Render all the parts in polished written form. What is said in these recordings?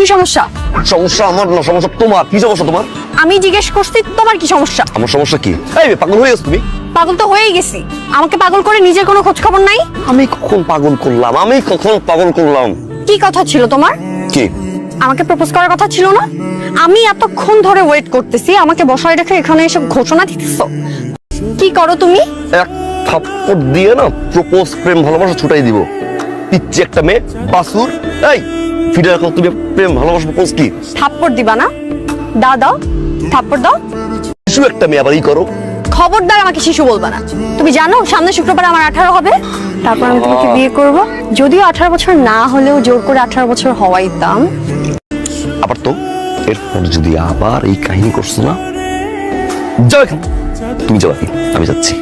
কি সমস্যা? সমস্যা আমার না, সমস্যা তোমার। কি সমস্যা তোমার? আমি জিজ্ঞেস করছি তোমার কি সমস্যা? আমার সমস্যা কি? এই পাগল হয়ে গেছো তুমি? পাগল তো হয়েই গেছি। আমাকে পাগল করে নিজের কোনো খোঁজ খবর নাই। আমি কখন পাগল করলাম? আমি কখন পাগল করলাম? কি কথা ছিল তোমার? কি? আমাকে প্রপোজ করার কথা ছিল না? আমি এতক্ষণ ধরে ওয়েট করতেছি, আমাকে বসায় রেখে এখানে এসে ঘোষণা দিতেছো। কি করো তুমি? এক থাপ্পড় দিয়ে না প্রপোজ, প্রেম ভালোবাসা ছুটাই দিব। পিচ্ছি একটা মেয়ে, বাসুর। এই ফিরে রাখো তুমি, প্রেম ভালোবাসা প্রপোজ কি? থাপ্পড় দিবা না? দাও দাও, থাপ্পড় দাও। শিশু একটা মেয়ে আবার ই করো। খবরদার আমাকে শিশু বলবা না। তুমি জানো সামনে শুক্রবার আমার 18 হবে, তারপর আমি তোমাকে বিয়ে করব। যদিও 18 বছর না হলেও জোর করে 18 বছর হওয়াই দাম। আবার তো এরপর যদি আবার এই কাহিনী করছো না, যাও এখান। তুমি যাও, আমি যাচ্ছি।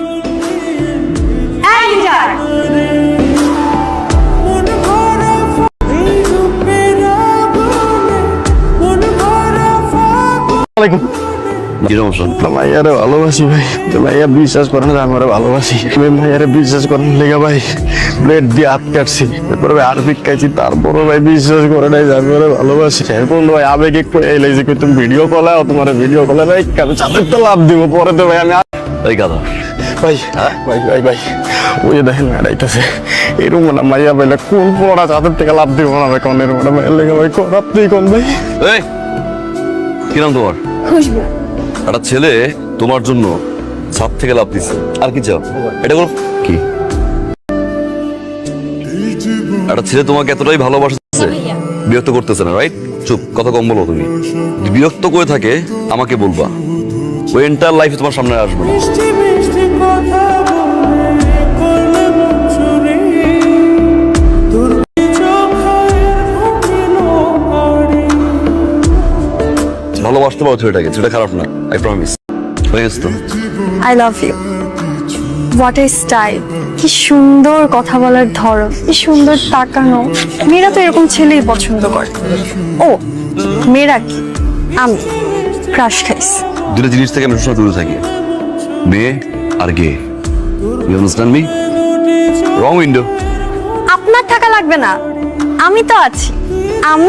মাইয়ারে ভালোবাসি ভাই, মাইয়া বিশ্বাস করেন আমার ভালোবাসি। আমি মাইয়ারে বিশ্বাস করেন লেগা ভাই ব্লেড দিয়ে হাত কাটছি, তারপরে ভাই আরবিক খাইছি, তারপরে ভাই বিশ্বাস করে নাই যে আমি ওরে ভালোবাসি। এখন ভাই আবেগ একটু এই লাগছে, তুমি ভিডিও কলে তোমার ভিডিও কলে ভাই আমি চাঁদের তো লাভ দিব পরে তো ভাই আমি এই গাধা ভাই ভাই ভাই ভাই ওই যে দেখেন আড়াইতেছে এরকম না মাইয়া ভাইলে কোন পড়া চাঁদের থেকে লাভ দিব না ভাই, কোন এরকম মাইয়া লেগে ভাই রাত্রি কোন ভাই। এই কি নাম তোমার? খুশবু। একটা ছেলে তোমার জন্য ছাদ থেকে লাফ দিচ্ছে, আর কি চাও? এটা কোনো কি? একটা ছেলে তোমাকে এতটাই ভালোবাসছে, বিরক্ত করতেছে না, রাইট? চুপ, কথা কম বলো। তুমি যদি বিরক্ত করে থাকে আমাকে বলবা, ওই এন্টার লাইফে তোমার সামনে আসবে না। ভালোবাসতে পারো ছেলেটাকে, ছেলেটা খারাপ না, আই প্রমিস। হয়ে গেছে তো? I love you. What a style! কি সুন্দর কথা বলার ধরন, কি সুন্দর তাকানো। মেয়েরা তো এরকম ছেলেই পছন্দ করে। ও মেয়েরা কি, আমি ক্রাশ খাইছি। দুটো জিনিস থেকে আমি সবসময় দূরে থাকি, মেয়ে আর গে। You understand me? Wrong window. আপনার টাকা লাগবে না, আমি তো আছি। আমি